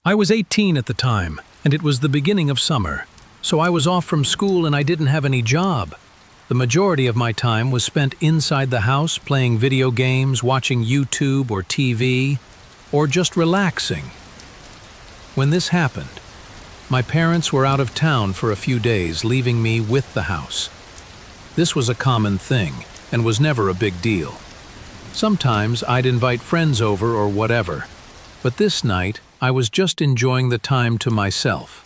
I was 18 at the time, and it was the beginning of summer, so I was off from school and I didn't have any job. The majority of my time was spent inside the house playing video games, watching YouTube or TV, or just relaxing. When this happened, my parents were out of town for a few days, leaving me with the house. This was a common thing and was never a big deal. Sometimes I'd invite friends over or whatever, but this night I was just enjoying the time to myself.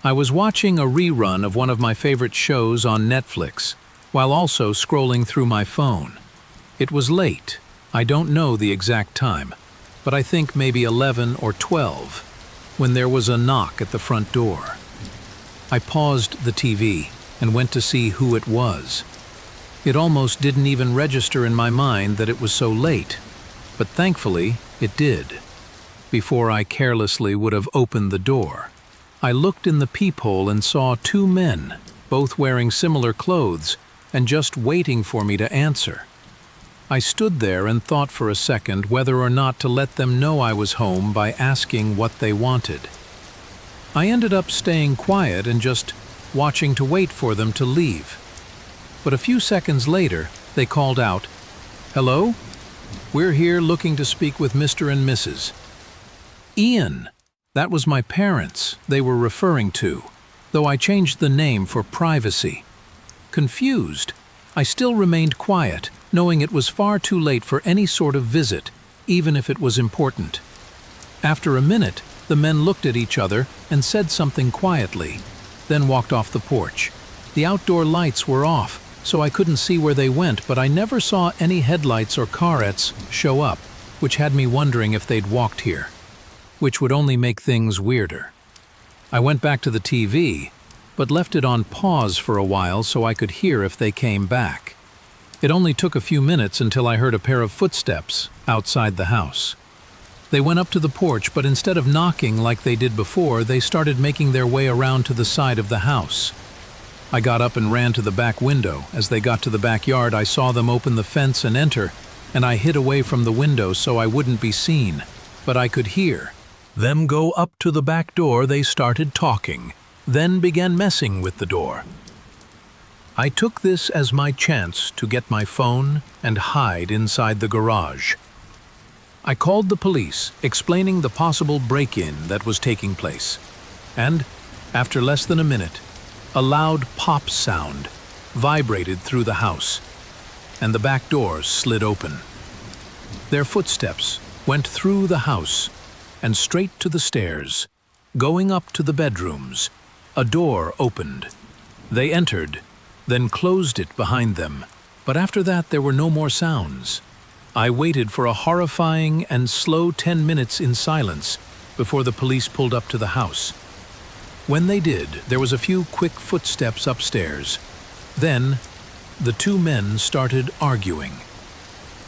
I was watching a rerun of one of my favorite shows on Netflix, while also scrolling through my phone. It was late. I don't know the exact time, but I think maybe 11 or 12, when there was a knock at the front door. I paused the TV and went to see who it was. It almost didn't even register in my mind that it was so late, but thankfully it did. Before I carelessly would have opened the door, I looked in the peephole and saw two men, both wearing similar clothes, and just waiting for me to answer. I stood there and thought for a second whether or not to let them know I was home by asking what they wanted. I ended up staying quiet and just watching to wait for them to leave. But a few seconds later, they called out, "Hello? We're here looking to speak with Mr. and Mrs. Ian." That was my parents they were referring to, though I changed the name for privacy. Confused, I still remained quiet, knowing it was far too late for any sort of visit, even if it was important. After a minute, the men looked at each other and said something quietly, then walked off the porch. The outdoor lights were off, so I couldn't see where they went, but I never saw any headlights or carettes show up, which had me wondering if they'd walked here, which would only make things weirder. I went back to the TV, but left it on pause for a while so I could hear if they came back. It only took a few minutes until I heard a pair of footsteps outside the house. They went up to the porch, but instead of knocking like they did before, they started making their way around to the side of the house. I got up and ran to the back window. As they got to the backyard, I saw them open the fence and enter, and I hid away from the window so I wouldn't be seen, but I could hear them go up to the back door. They started talking, then began messing with the door. I took this as my chance to get my phone and hide inside the garage. I called the police, explaining the possible break-in that was taking place. And, after less than a minute, a loud pop sound vibrated through the house, and the back doors slid open. Their footsteps went through the house and straight to the stairs, going up to the bedrooms. A door opened. They entered, then closed it behind them, but after that there were no more sounds. I waited for a horrifying and slow 10 minutes in silence before the police pulled up to the house. When they did, there was a few quick footsteps upstairs. Then, the two men started arguing.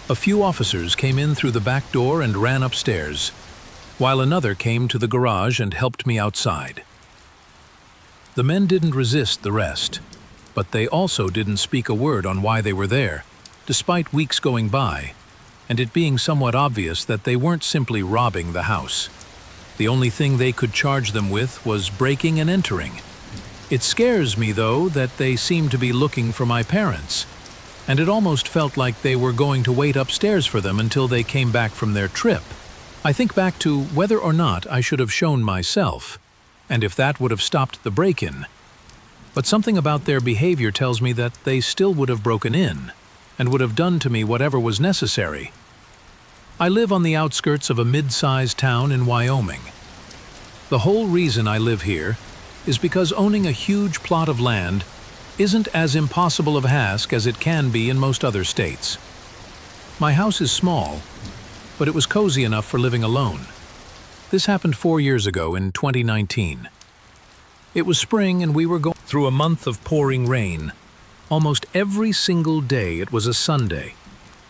A few officers came in through the back door and ran upstairs, while another came to the garage and helped me outside. The men didn't resist the rest, but they also didn't speak a word on why they were there, despite weeks going by, and it being somewhat obvious that they weren't simply robbing the house. The only thing they could charge them with was breaking and entering. It scares me, though, that they seem to be looking for my parents, and it almost felt like they were going to wait upstairs for them until they came back from their trip. I think back to whether or not I should have shown myself, and if that would have stopped the break-in. But something about their behavior tells me that they still would have broken in, and would have done to me whatever was necessary. I live on the outskirts of a mid-sized town in Wyoming. The whole reason I live here is because owning a huge plot of land isn't as impossible of a task as it can be in most other states. My house is small, but it was cozy enough for living alone. This happened 4 years ago in 2019. It was spring and we were going through a month of pouring rain. Almost every single day it was a Sunday,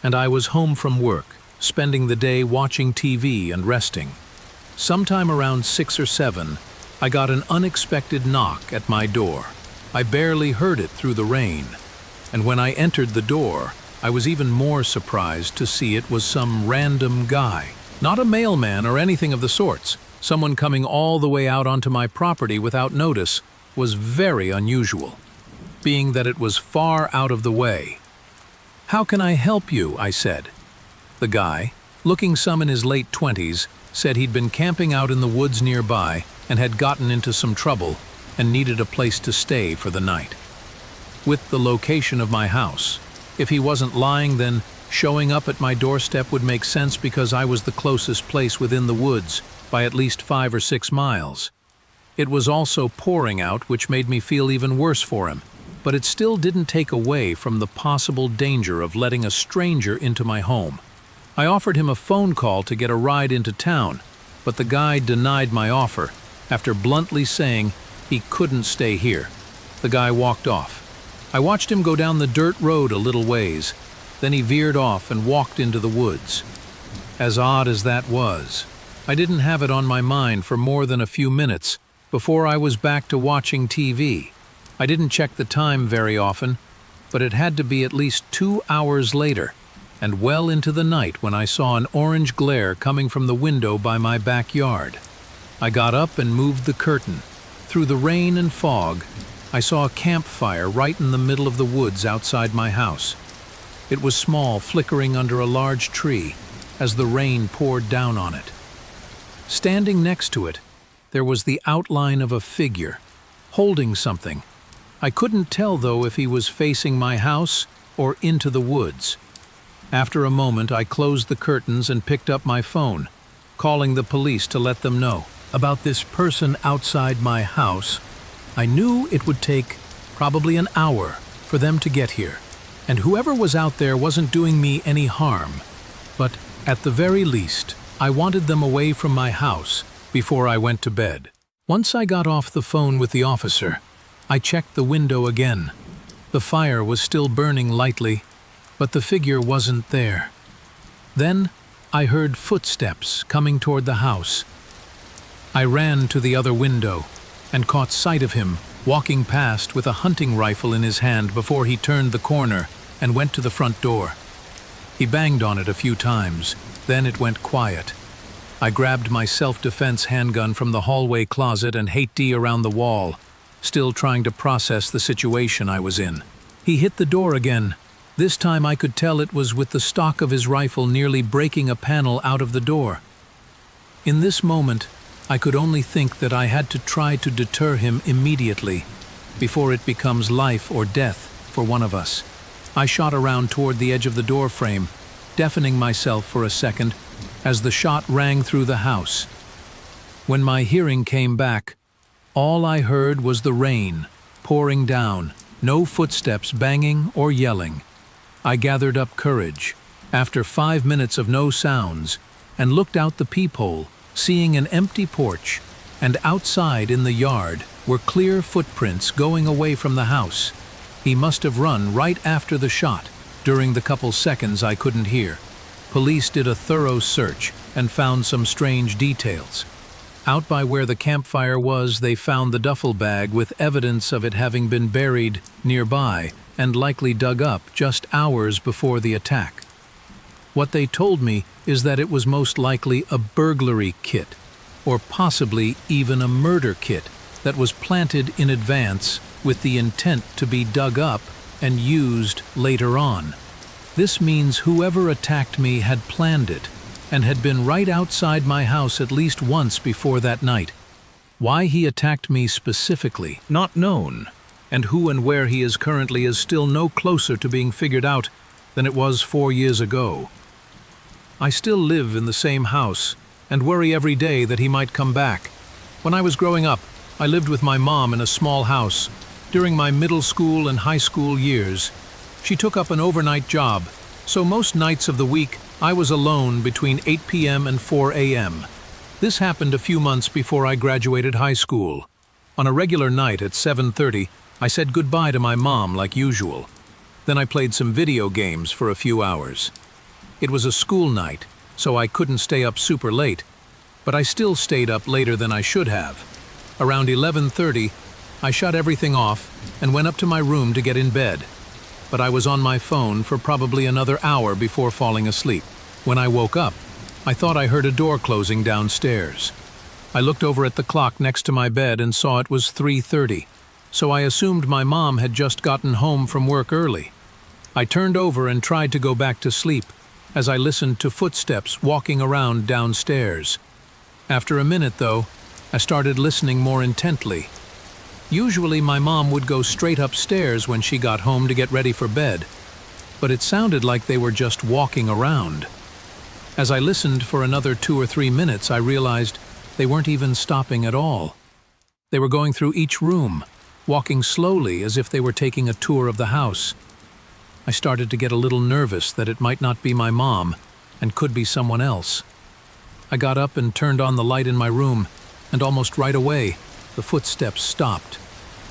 and I was home from work, spending the day watching TV and resting. Sometime around 6 or 7, I got an unexpected knock at my door. I barely heard it through the rain, and when I entered the door, I was even more surprised to see it was some random guy. Not a mailman or anything of the sorts, Someone coming all the way out onto my property without notice was very unusual, being that it was far out of the way. "How can I help you?" I said. The guy, looking some in his late 20s, said he'd been camping out in the woods nearby and had gotten into some trouble and needed a place to stay for the night. With the location of my house, if he wasn't lying, then showing up at my doorstep would make sense because I was the closest place within the woods by at least 5 or 6 miles. It was also pouring out, which made me feel even worse for him, but it still didn't take away from the possible danger of letting a stranger into my home. I offered him a phone call to get a ride into town, but the guy denied my offer after bluntly saying he couldn't stay here. The guy walked off. I watched him go down the dirt road a little ways, then he veered off and walked into the woods. As odd as that was, I didn't have it on my mind for more than a few minutes before I was back to watching TV. I didn't check the time very often, but it had to be at least 2 hours later, and well into the night when I saw an orange glare coming from the window by my backyard. I got up and moved the curtain. Through the rain and fog, I saw a campfire right in the middle of the woods outside my house. It was small, flickering under a large tree as the rain poured down on it. Standing next to it, there was the outline of a figure, holding something. I couldn't tell, though, if he was facing my house or into the woods. After a moment, I closed the curtains and picked up my phone, calling the police to let them know about this person outside my house. I knew it would take probably an hour for them to get here, and whoever was out there wasn't doing me any harm. But at the very least, I wanted them away from my house before I went to bed. Once I got off the phone with the officer, I checked the window again. The fire was still burning lightly, but the figure wasn't there. Then I heard footsteps coming toward the house. I ran to the other window and caught sight of him walking past with a hunting rifle in his hand before he turned the corner and went to the front door. He banged on it a few times, then it went quiet. I grabbed my self-defense handgun from the hallway closet and hid around the wall, still trying to process the situation I was in. He hit the door again. This time I could tell it was with the stock of his rifle nearly breaking a panel out of the door. In this moment, I could only think that I had to try to deter him immediately, before it becomes life or death for one of us. I shot around toward the edge of the door frame, deafening myself for a second as the shot rang through the house. When my hearing came back, all I heard was the rain pouring down, no footsteps banging or yelling. I gathered up courage, after 5 minutes of no sounds, and looked out the peephole, seeing an empty porch, and outside in the yard were clear footprints going away from the house. He must have run right after the shot, during the couple seconds I couldn't hear. Police did a thorough search and found some strange details. Out by where the campfire was, they found the duffel bag with evidence of it having been buried nearby and likely dug up just hours before the attack. What they told me is that it was most likely a burglary kit, or possibly even a murder kit that was planted in advance with the intent to be dug up and used later on. This means whoever attacked me had planned it and had been right outside my house at least once before that night. Why he attacked me specifically, not known, and who and where he is currently is still no closer to being figured out than it was 4 years ago. I still live in the same house and worry every day that he might come back. When I was growing up, I lived with my mom in a small house. During my middle school and high school years, she took up an overnight job, so most nights of the week I was alone between 8 p.m. and 4 a.m. This happened a few months before I graduated high school. On a regular night at 7:30, I said goodbye to my mom like usual. Then I played some video games for a few hours. It was a school night, so I couldn't stay up super late, but I still stayed up later than I should have. Around 11:30, I shut everything off and went up to my room to get in bed. But I was on my phone for probably another hour before falling asleep. When I woke up, I thought I heard a door closing downstairs. I looked over at the clock next to my bed and saw it was 3:30, so I assumed my mom had just gotten home from work early. I turned over and tried to go back to sleep as I listened to footsteps walking around downstairs. After a minute, though, I started listening more intently. Usually my mom would go straight upstairs when she got home to get ready for bed, but it sounded like they were just walking around. As I listened for another 2 or 3 minutes, I realized they weren't even stopping at all. They were going through each room, walking slowly as if they were taking a tour of the house. I started to get a little nervous that it might not be my mom and could be someone else. I got up and turned on the light in my room, and almost right away, the footsteps stopped.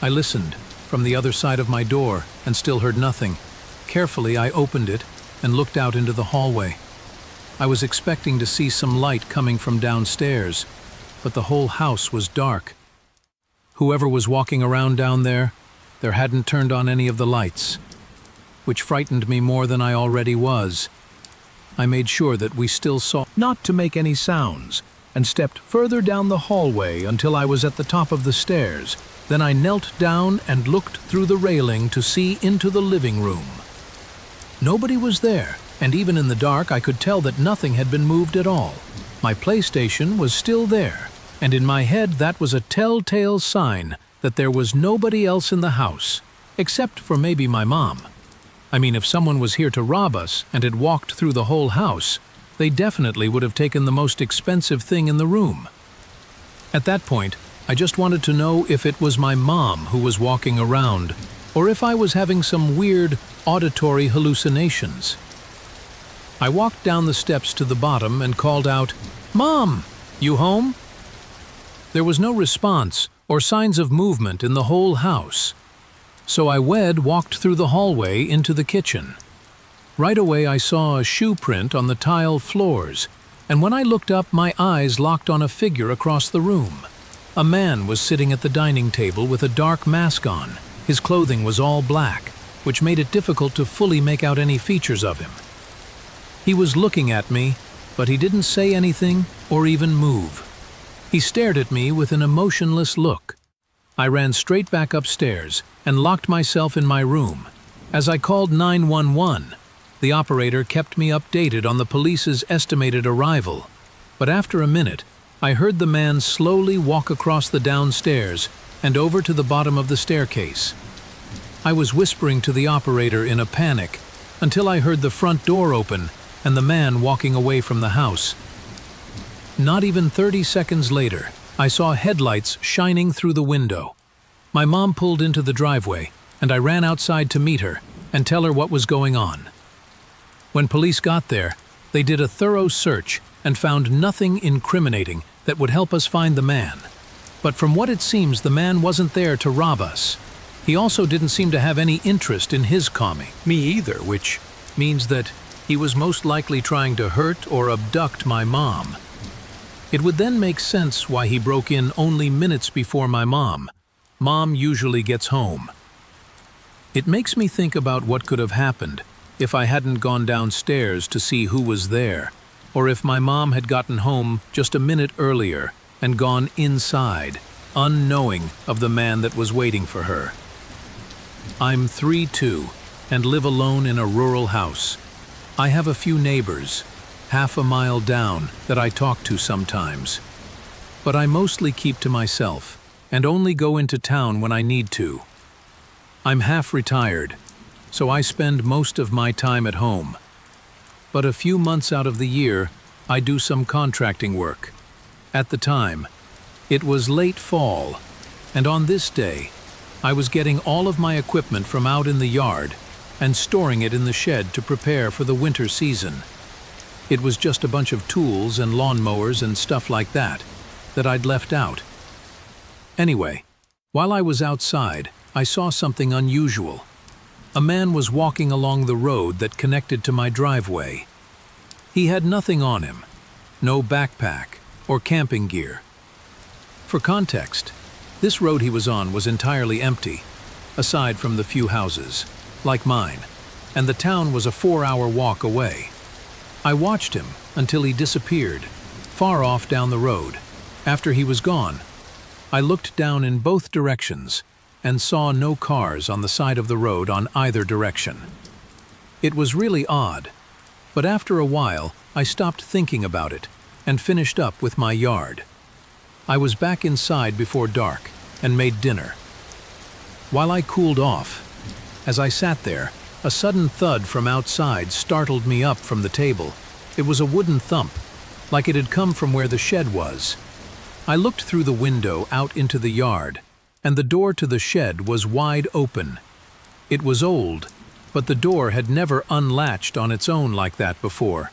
I listened from the other side of my door and still heard nothing. Carefully, I opened it and looked out into the hallway. I was expecting to see some light coming from downstairs, but the whole house was dark. Whoever was walking around down there hadn't turned on any of the lights, which frightened me more than I already was. I made sure that we still saw not to make any sounds, and stepped further down the hallway until I was at the top of the stairs. Then I knelt down and looked through the railing to see into the living room. Nobody was there, and even in the dark I could tell that nothing had been moved at all. My PlayStation was still there, and in my head that was a telltale sign that there was nobody else in the house, except for maybe my mom. I mean, if someone was here to rob us and had walked through the whole house, they definitely would have taken the most expensive thing in the room. At that point, I just wanted to know if it was my mom who was walking around, or if I was having some weird auditory hallucinations. I walked down the steps to the bottom and called out, "Mom, you home?" There was no response or signs of movement in the whole house, so I walked through the hallway into the kitchen. Right away I saw a shoe print on the tile floors, and when I looked up, my eyes locked on a figure across the room. A man was sitting at the dining table with a dark mask on. His clothing was all black, which made it difficult to fully make out any features of him. He was looking at me, but he didn't say anything or even move. He stared at me with an emotionless look. I ran straight back upstairs and locked myself in my room. As I called 911, the operator kept me updated on the police's estimated arrival. But after a minute, I heard the man slowly walk across the downstairs and over to the bottom of the staircase. I was whispering to the operator in a panic until I heard the front door open and the man walking away from the house. Not even 30 seconds later, I saw headlights shining through the window. My mom pulled into the driveway, and I ran outside to meet her and tell her what was going on. When police got there, they did a thorough search and found nothing incriminating that would help us find the man. But from what it seems, the man wasn't there to rob us. He also didn't seem to have any interest in his calming me either, which means that he was most likely trying to hurt or abduct my mom. It would then make sense why he broke in only minutes before my mom. Mom usually gets home. It makes me think about what could have happened if I hadn't gone downstairs to see who was there, or if my mom had gotten home just a minute earlier and gone inside, unknowing of the man that was waiting for her. I'm 3'2" and live alone in a rural house. I have a few neighbors, half a mile down, that I talk to sometimes. But I mostly keep to myself and only go into town when I need to. I'm half retired, so I spend most of my time at home. But a few months out of the year, I do some contracting work. At the time, it was late fall, and on this day, I was getting all of my equipment from out in the yard and storing it in the shed to prepare for the winter season. It was just a bunch of tools and lawnmowers and stuff like that I'd left out. Anyway, while I was outside, I saw something unusual. A man was walking along the road that connected to my driveway. He had nothing on him, no backpack or camping gear. For context, this road he was on was entirely empty, aside from the few houses, like mine, and the town was a 4-hour walk away. I watched him until he disappeared, far off down the road. After he was gone, I looked down in both directions and saw no cars on the side of the road on either direction. It was really odd, but after a while I stopped thinking about it and finished up with my yard. I was back inside before dark and made dinner. While I cooled off, as I sat there, a sudden thud from outside startled me up from the table. It was a wooden thump, like it had come from where the shed was. I looked through the window out into the yard, and the door to the shed was wide open. It was old, but the door had never unlatched on its own like that before.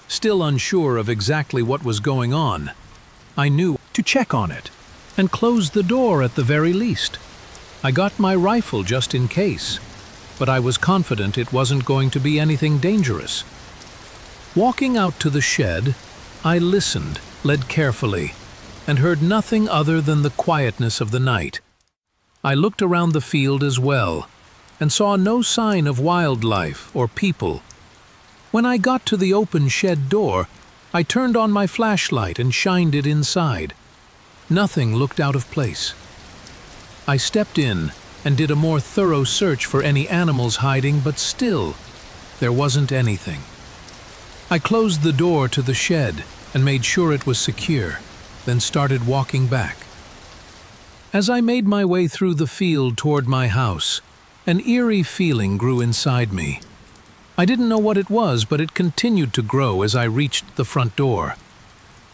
Still unsure of exactly what was going on, I knew to check on it and close the door at the very least. I got my rifle just in case, but I was confident it wasn't going to be anything dangerous. Walking out to the shed, I listened, led carefully, and heard nothing other than the quietness of the night. I looked around the field as well, and saw no sign of wildlife or people. When I got to the open shed door, I turned on my flashlight and shined it inside. Nothing looked out of place. I stepped in and did a more thorough search for any animals hiding, but still, there wasn't anything. I closed the door to the shed and made sure it was secure, then started walking back. As I made my way through the field toward my house, an eerie feeling grew inside me. I didn't know what it was, but it continued to grow as I reached the front door.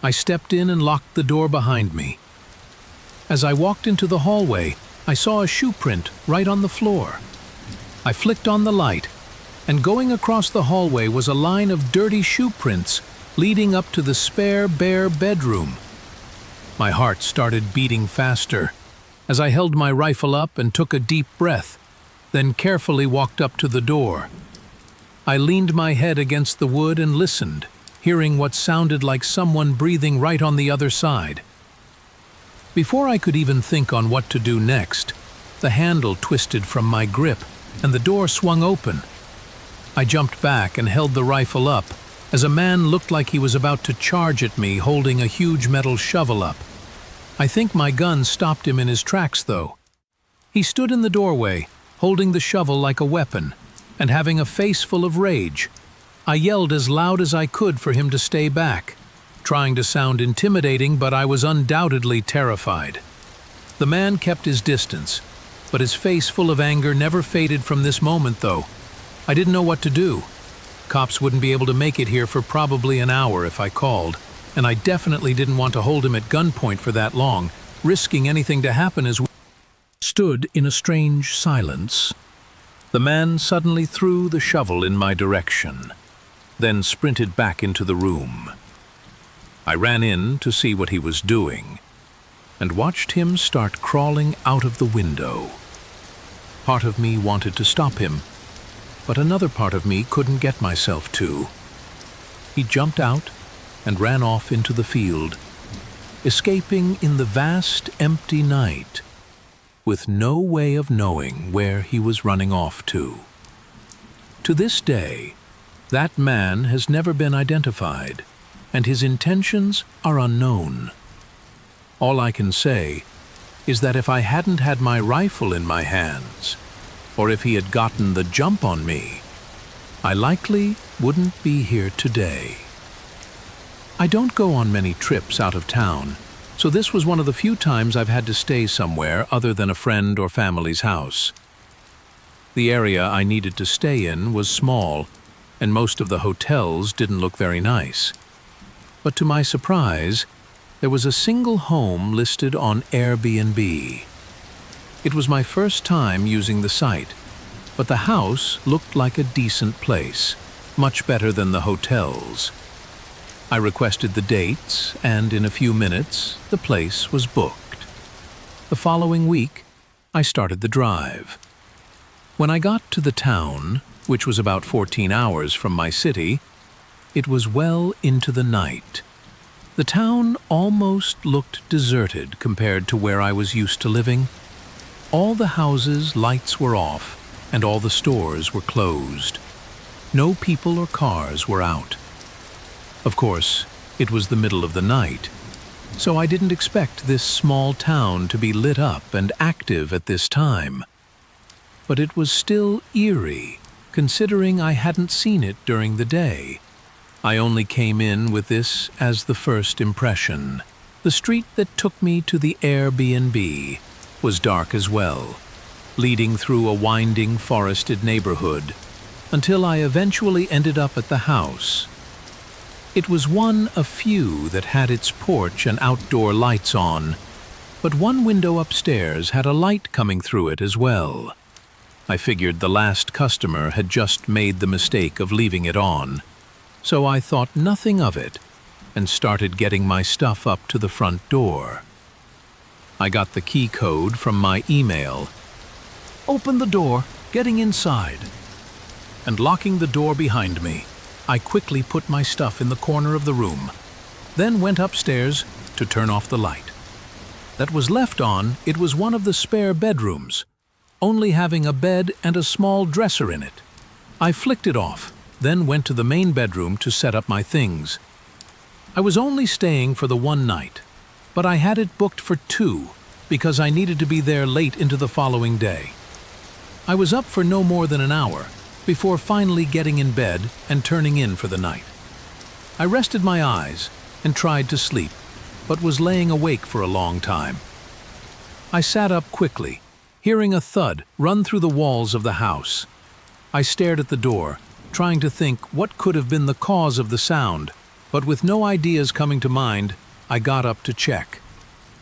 I stepped in and locked the door behind me. As I walked into the hallway, I saw a shoe print right on the floor. I flicked on the light, and going across the hallway was a line of dirty shoe prints leading up to the spare, bare bedroom. My heart started beating faster as I held my rifle up and took a deep breath, then carefully walked up to the door. I leaned my head against the wood and listened, hearing what sounded like someone breathing right on the other side. Before I could even think on what to do next, the handle twisted from my grip and the door swung open. I jumped back and held the rifle up as a man looked like he was about to charge at me holding a huge metal shovel up. I think my gun stopped him in his tracks though. He stood in the doorway, holding the shovel like a weapon, and having a face full of rage. I yelled as loud as I could for him to stay back, trying to sound intimidating, but I was undoubtedly terrified. The man kept his distance, but his face full of anger never faded from this moment though. I didn't know what to do. Cops wouldn't be able to make it here for probably an hour if I called, and I definitely didn't want to hold him at gunpoint for that long, risking anything to happen as we stood in a strange silence. The man suddenly threw the shovel in my direction, then sprinted back into the room. I ran in to see what he was doing, and watched him start crawling out of the window. Part of me wanted to stop him, but another part of me couldn't get myself to. He jumped out and ran off into the field, escaping in the vast, empty night, with no way of knowing where he was running off to. To this day, that man has never been identified, and his intentions are unknown. All I can say is that if I hadn't had my rifle in my hands, or if he had gotten the jump on me, I likely wouldn't be here today. I don't go on many trips out of town, so this was one of the few times I've had to stay somewhere other than a friend or family's house. The area I needed to stay in was small, and most of the hotels didn't look very nice. But to my surprise, there was a single home listed on Airbnb. It was my first time using the site, but the house looked like a decent place, much better than the hotels. I requested the dates, and in a few minutes, the place was booked. The following week, I started the drive. When I got to the town, which was about 14 hours from my city, it was well into the night. The town almost looked deserted compared to where I was used to living. All the houses' lights were off, and all the stores were closed. No people or cars were out. Of course, it was the middle of the night, so I didn't expect this small town to be lit up and active at this time. But it was still eerie, considering I hadn't seen it during the day. I only came in with this as the first impression. The street that took me to the Airbnb was dark as well, leading through a winding forested neighborhood, until I eventually ended up at the house. It was one of few that had its porch and outdoor lights on, but one window upstairs had a light coming through it as well. I figured the last customer had just made the mistake of leaving it on, so I thought nothing of it and started getting my stuff up to the front door. I got the key code from my email, opened the door, getting inside, and locking the door behind me, I quickly put my stuff in the corner of the room, then went upstairs to turn off the light. That was left on, it was one of the spare bedrooms, only having a bed and a small dresser in it. I flicked it off, then went to the main bedroom to set up my things. I was only staying for the one night, but I had it booked for 2 because I needed to be there late into the following day. I was up for no more than an hour before finally getting in bed and turning in for the night. I rested my eyes and tried to sleep, but was laying awake for a long time. I sat up quickly, hearing a thud run through the walls of the house. I stared at the door, trying to think what could have been the cause of the sound, but with no ideas coming to mind, I got up to check.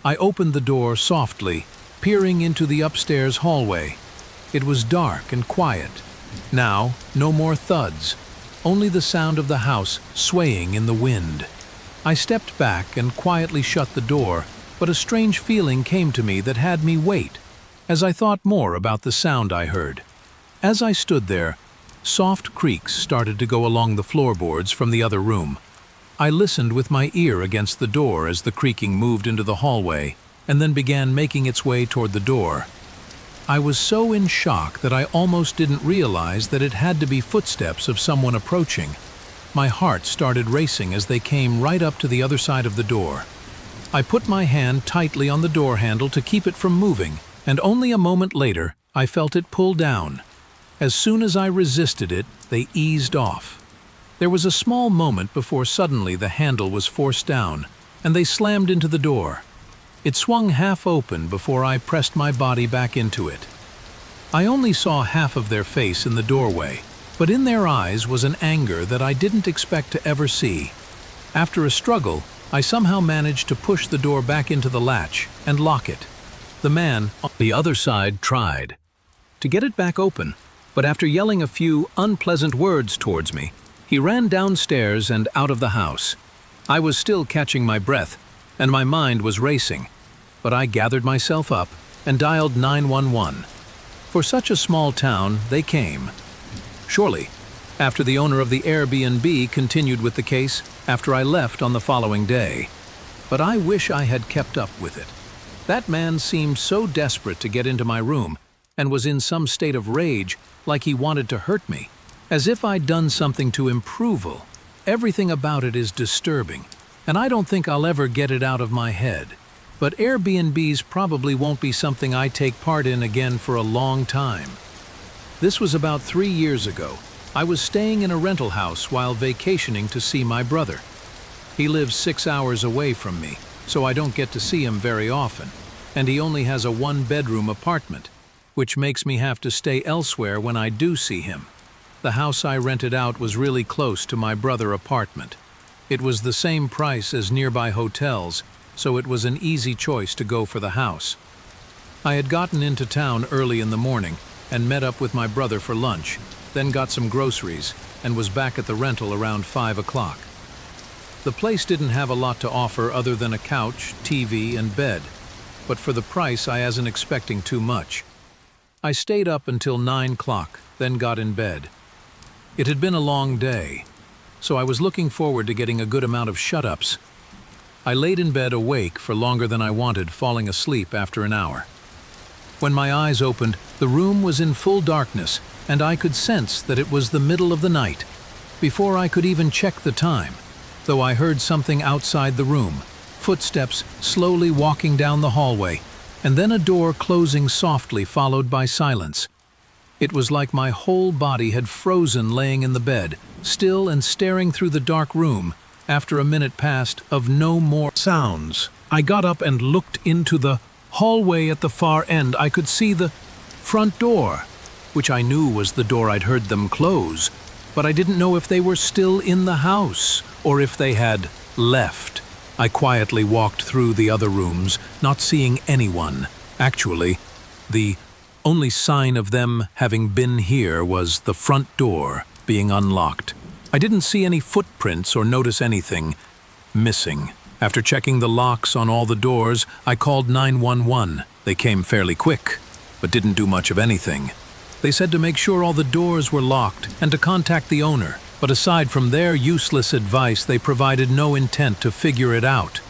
I opened the door softly, peering into the upstairs hallway. It was dark and quiet. Now, no more thuds, only the sound of the house swaying in the wind. I stepped back and quietly shut the door, but a strange feeling came to me that had me wait, as I thought more about the sound I heard. As I stood there, soft creaks started to go along the floorboards from the other room. I listened with my ear against the door as the creaking moved into the hallway and then began making its way toward the door. I was so in shock that I almost didn't realize that it had to be footsteps of someone approaching. My heart started racing as they came right up to the other side of the door. I put my hand tightly on the door handle to keep it from moving, and only a moment later, I felt it pull down. As soon as I resisted it, they eased off. There was a small moment before suddenly the handle was forced down, and they slammed into the door. It swung half open before I pressed my body back into it. I only saw half of their face in the doorway, but in their eyes was an anger that I didn't expect to ever see. After a struggle, I somehow managed to push the door back into the latch and lock it. The man on the other side tried to get it back open, but after yelling a few unpleasant words towards me, he ran downstairs and out of the house. I was still catching my breath, and my mind was racing, but I gathered myself up and dialed 911. For such a small town, they came. Shortly after, the owner of the Airbnb continued with the case after I left on the following day. But I wish I had kept up with it. That man seemed so desperate to get into my room and was in some state of rage, like he wanted to hurt me, as if I'd done something to improve it. Everything about it is disturbing, and I don't think I'll ever get it out of my head. But Airbnbs probably won't be something I take part in again for a long time. This was about 3 years ago. I was staying in a rental house while vacationing to see my brother. He lives 6 hours away from me, so I don't get to see him very often, and he only has a 1-bedroom apartment, which makes me have to stay elsewhere when I do see him. The house I rented out was really close to my brother's apartment. It was the same price as nearby hotels, so it was an easy choice to go for the house. I had gotten into town early in the morning and met up with my brother for lunch, then got some groceries and was back at the rental around 5 o'clock. The place didn't have a lot to offer other than a couch, TV, and bed, but for the price I wasn't expecting too much. I stayed up until 9 o'clock, then got in bed. It had been a long day, so I was looking forward to getting a good amount of shut-ups. I laid in bed awake for longer than I wanted, falling asleep after an hour. When my eyes opened, the room was in full darkness, and I could sense that it was the middle of the night. Before I could even check the time, though I heard something outside the room, footsteps slowly walking down the hallway, and then a door closing softly followed by silence. It was like my whole body had frozen laying in the bed, still and staring through the dark room. After a minute passed of no more sounds, I got up and looked into the hallway at the far end. I could see the front door, which I knew was the door I'd heard them close, but I didn't know if they were still in the house or if they had left. I quietly walked through the other rooms, not seeing anyone. Actually, the only sign of them having been here was the front door being unlocked. I didn't see any footprints or notice anything missing. After checking the locks on all the doors, I called 911. They came fairly quick, but didn't do much of anything. They said to make sure all the doors were locked and to contact the owner, but aside from their useless advice, they provided no intent to figure it out.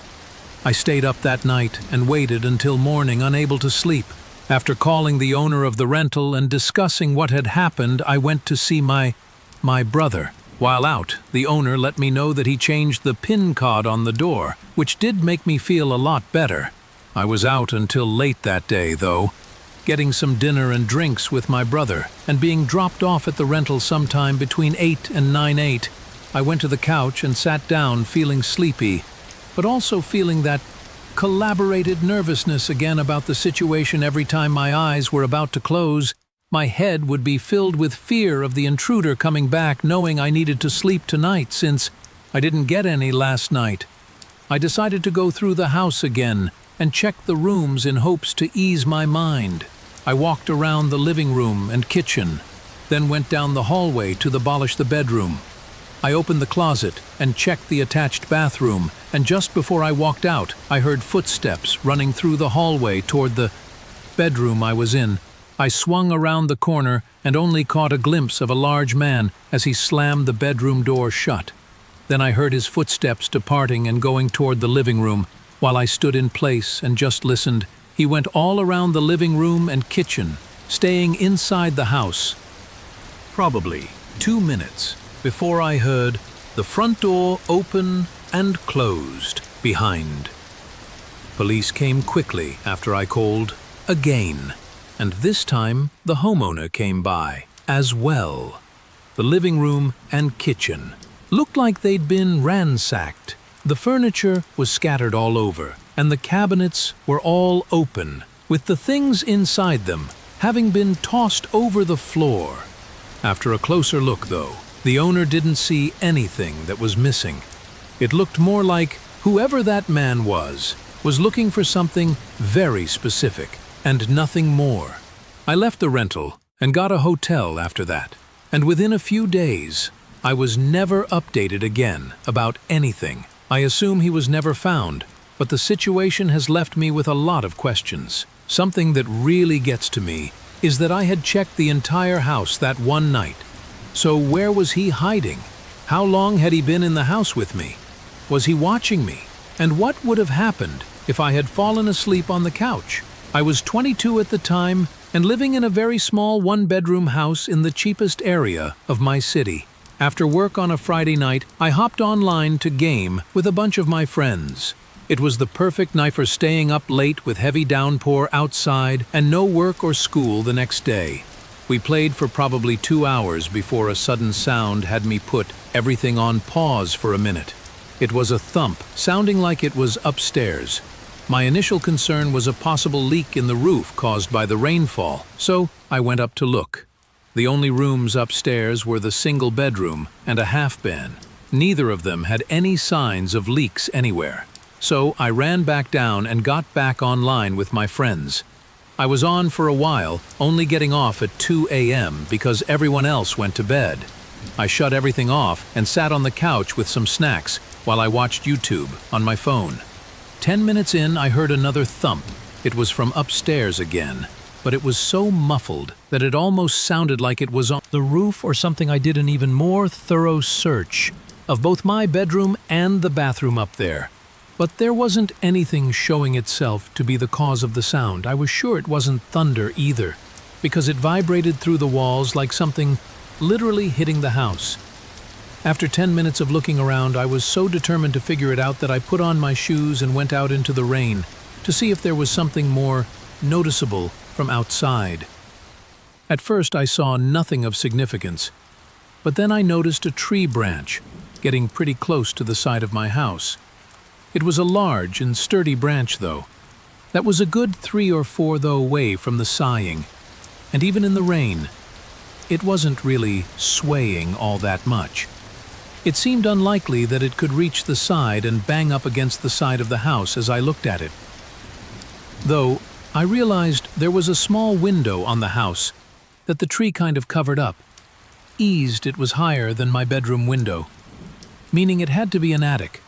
I stayed up that night and waited until morning, unable to sleep. After calling the owner of the rental and discussing what had happened, I went to see my brother. While out, the owner let me know that he changed the PIN code on the door, which did make me feel a lot better. I was out until late that day, though, getting some dinner and drinks with my brother, and being dropped off at the rental sometime between 8 and 9:08. I went to the couch and sat down feeling sleepy, but also feeling that collaborated nervousness again about the situation. Every time my eyes were about to close, my head would be filled with fear of the intruder coming back, knowing I needed to sleep tonight since I didn't get any last night. I decided to go through the house again and check the rooms in hopes to ease my mind. I walked around the living room and kitchen, then went down the hallway to abolish the bedroom. I opened the closet and checked the attached bathroom, and just before I walked out, I heard footsteps running through the hallway toward the bedroom I was in. I swung around the corner and only caught a glimpse of a large man as he slammed the bedroom door shut. Then I heard his footsteps departing and going toward the living room. While I stood in place and just listened, he went all around the living room and kitchen, staying inside the house. Probably 2 minutes before I heard the front door open and closed behind. Police came quickly after I called again, and this time the homeowner came by as well. The living room and kitchen looked like they'd been ransacked. The furniture was scattered all over, and the cabinets were all open, with the things inside them having been tossed over the floor. After a closer look, though, the owner didn't see anything that was missing. It looked more like whoever that man was looking for something very specific and nothing more. I left the rental and got a hotel after that, and within a few days, I was never updated again about anything. I assume he was never found, but the situation has left me with a lot of questions. Something that really gets to me is that I had checked the entire house that one night. So where was he hiding? How long had he been in the house with me? Was he watching me? And what would have happened if I had fallen asleep on the couch? I was 22 at the time and living in a very small one-bedroom house in the cheapest area of my city. After work on a Friday night, I hopped online to game with a bunch of my friends. It was the perfect night for staying up late with heavy downpour outside and no work or school the next day. We played for probably 2 hours before a sudden sound had me put everything on pause for a minute. It was a thump, sounding like it was upstairs. My initial concern was a possible leak in the roof caused by the rainfall, so I went up to look. The only rooms upstairs were the single bedroom and a half-bath. Neither of them had any signs of leaks anywhere. So I ran back down and got back online with my friends. I was on for a while, only getting off at 2 a.m. because everyone else went to bed. I shut everything off and sat on the couch with some snacks while I watched YouTube on my phone. 10 minutes in, I heard another thump. It was from upstairs again, but it was so muffled that it almost sounded like it was on the roof or something. I did an even more thorough search of both my bedroom and the bathroom up there. But there wasn't anything showing itself to be the cause of the sound. I was sure it wasn't thunder either, because it vibrated through the walls like something literally hitting the house. After 10 minutes of looking around, I was so determined to figure it out that I put on my shoes and went out into the rain to see if there was something more noticeable from outside. At first, I saw nothing of significance, but then I noticed a tree branch getting pretty close to the side of my house. It was a large and sturdy branch, though. That was a good 3 or 4 though away from the sighing, and even in the rain, it wasn't really swaying all that much. It seemed unlikely that it could reach the side and bang up against the side of the house as I looked at it. Though, I realized there was a small window on the house that the tree kind of covered up. It was higher than my bedroom window, meaning it had to be an attic.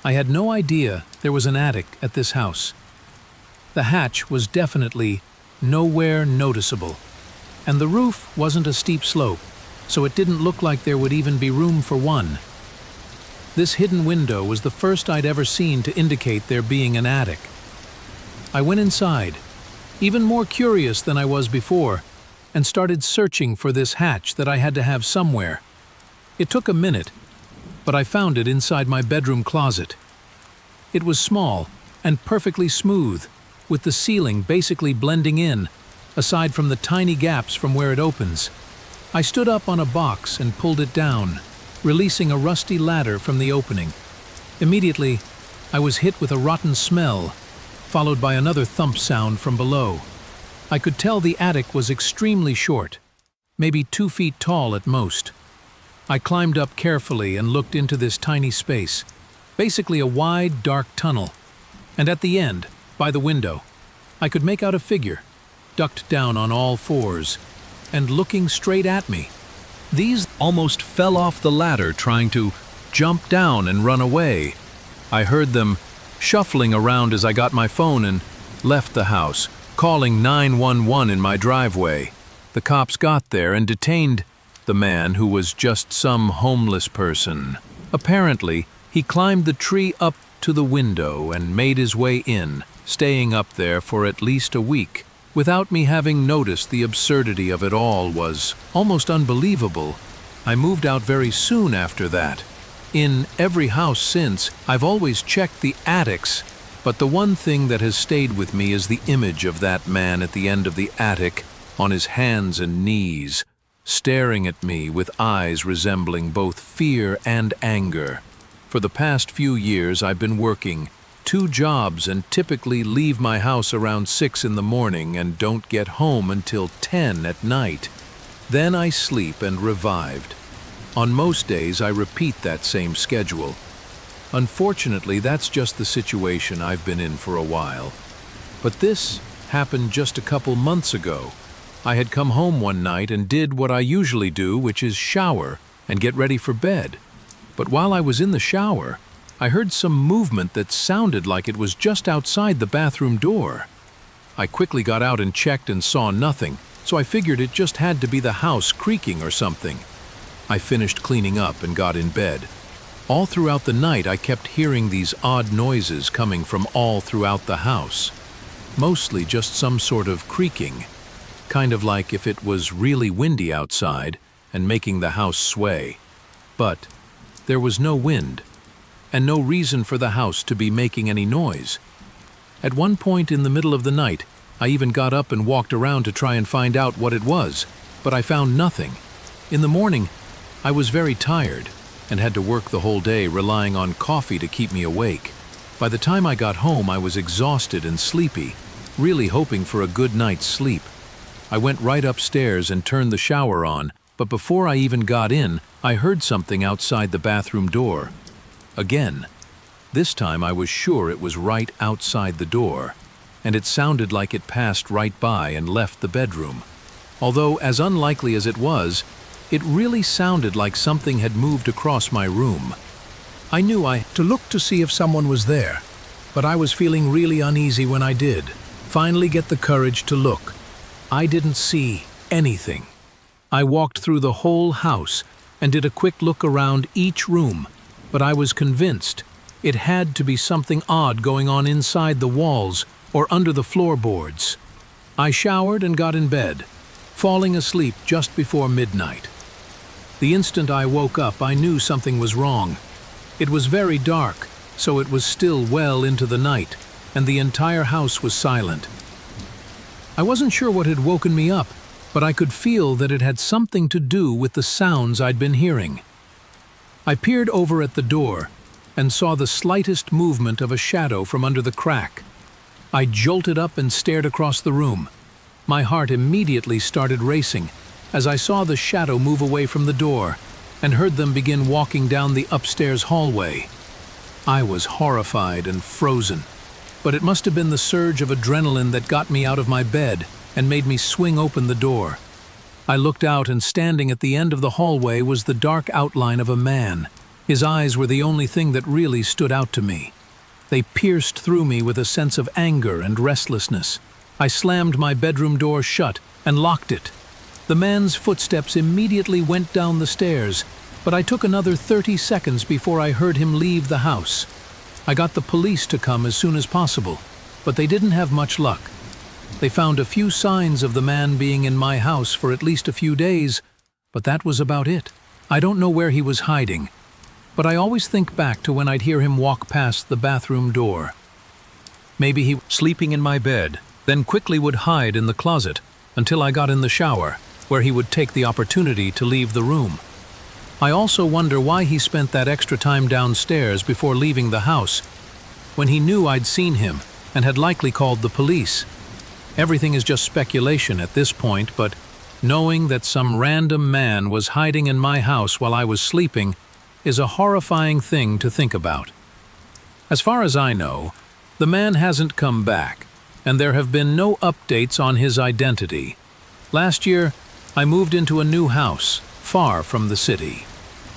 I had no idea there was an attic at this house. The hatch was definitely nowhere noticeable, and the roof wasn't a steep slope, so it didn't look like there would even be room for one. This hidden window was the first I'd ever seen to indicate there being an attic. I went inside, even more curious than I was before, and started searching for this hatch that I had to have somewhere. It took a minute, but I found it inside my bedroom closet. It was small and perfectly smooth, with the ceiling basically blending in, aside from the tiny gaps from where it opens. I stood up on a box and pulled it down, releasing a rusty ladder from the opening. Immediately, I was hit with a rotten smell, followed by another thump sound from below. I could tell the attic was extremely short, maybe 2 feet tall at most. I climbed up carefully and looked into this tiny space, basically a wide, dark tunnel. And at the end, by the window, I could make out a figure, ducked down on all fours, and looking straight at me. These almost fell off the ladder trying to jump down and run away. I heard them shuffling around as I got my phone and left the house, calling 911 in my driveway. The cops got there and detained the man, who was just some homeless person. Apparently, he climbed the tree up to the window and made his way in, staying up there for at least a week. Without me having noticed the absurdity of it all was almost unbelievable. I moved out very soon after that. In every house since, I've always checked the attics, but the one thing that has stayed with me is the image of that man at the end of the attic, on his hands and knees, staring at me with eyes resembling both fear and anger. For the past few years, I've been working 2 jobs and typically leave my house around 6 in the morning and don't get home until 10 at night. Then I sleep and revived. On most days, I repeat that same schedule. Unfortunately, that's just the situation I've been in for a while. But this happened just a couple months ago. I had come home one night and did what I usually do, which is shower and get ready for bed. But while I was in the shower, I heard some movement that sounded like it was just outside the bathroom door. I quickly got out and checked and saw nothing, so I figured it just had to be the house creaking or something. I finished cleaning up and got in bed. All throughout the night, I kept hearing these odd noises coming from all throughout the house. Mostly just some sort of creaking, kind of like if it was really windy outside and making the house sway. But there was no wind, and no reason for the house to be making any noise. At one point in the middle of the night, I even got up and walked around to try and find out what it was, but I found nothing. In the morning, I was very tired and had to work the whole day relying on coffee to keep me awake. By the time I got home, I was exhausted and sleepy, really hoping for a good night's sleep. I went right upstairs and turned the shower on, but before I even got in, I heard something outside the bathroom door. Again. This time I was sure it was right outside the door, and it sounded like it passed right by and left the bedroom. Although, as unlikely as it was, it really sounded like something had moved across my room. I knew I had to look to see if someone was there, but I was feeling really uneasy when I did finally get the courage to look. I didn't see anything. I walked through the whole house and did a quick look around each room, but I was convinced it had to be something odd going on inside the walls or under the floorboards. I showered and got in bed, falling asleep just before midnight. The instant I woke up, I knew something was wrong. It was very dark, so it was still well into the night, and the entire house was silent. I wasn't sure what had woken me up, but I could feel that it had something to do with the sounds I'd been hearing. I peered over at the door and saw the slightest movement of a shadow from under the crack. I jolted up and stared across the room. My heart immediately started racing as I saw the shadow move away from the door and heard them begin walking down the upstairs hallway. I was horrified and frozen, but it must have been the surge of adrenaline that got me out of my bed and made me swing open the door. I looked out, and standing at the end of the hallway was the dark outline of a man. His eyes were the only thing that really stood out to me. They pierced through me with a sense of anger and restlessness. I slammed my bedroom door shut and locked it. The man's footsteps immediately went down the stairs, but I took another 30 seconds before I heard him leave the house. I got the police to come as soon as possible, but they didn't have much luck. They found a few signs of the man being in my house for at least a few days, but that was about it. I don't know where he was hiding, but I always think back to when I'd hear him walk past the bathroom door. Maybe he was sleeping in my bed, then quickly would hide in the closet until I got in the shower, where he would take the opportunity to leave the room. I also wonder why he spent that extra time downstairs before leaving the house, when he knew I'd seen him and had likely called the police. Everything is just speculation at this point, but knowing that some random man was hiding in my house while I was sleeping is a horrifying thing to think about. As far as I know, the man hasn't come back, and there have been no updates on his identity. Last year, I moved into a new house, far from the city.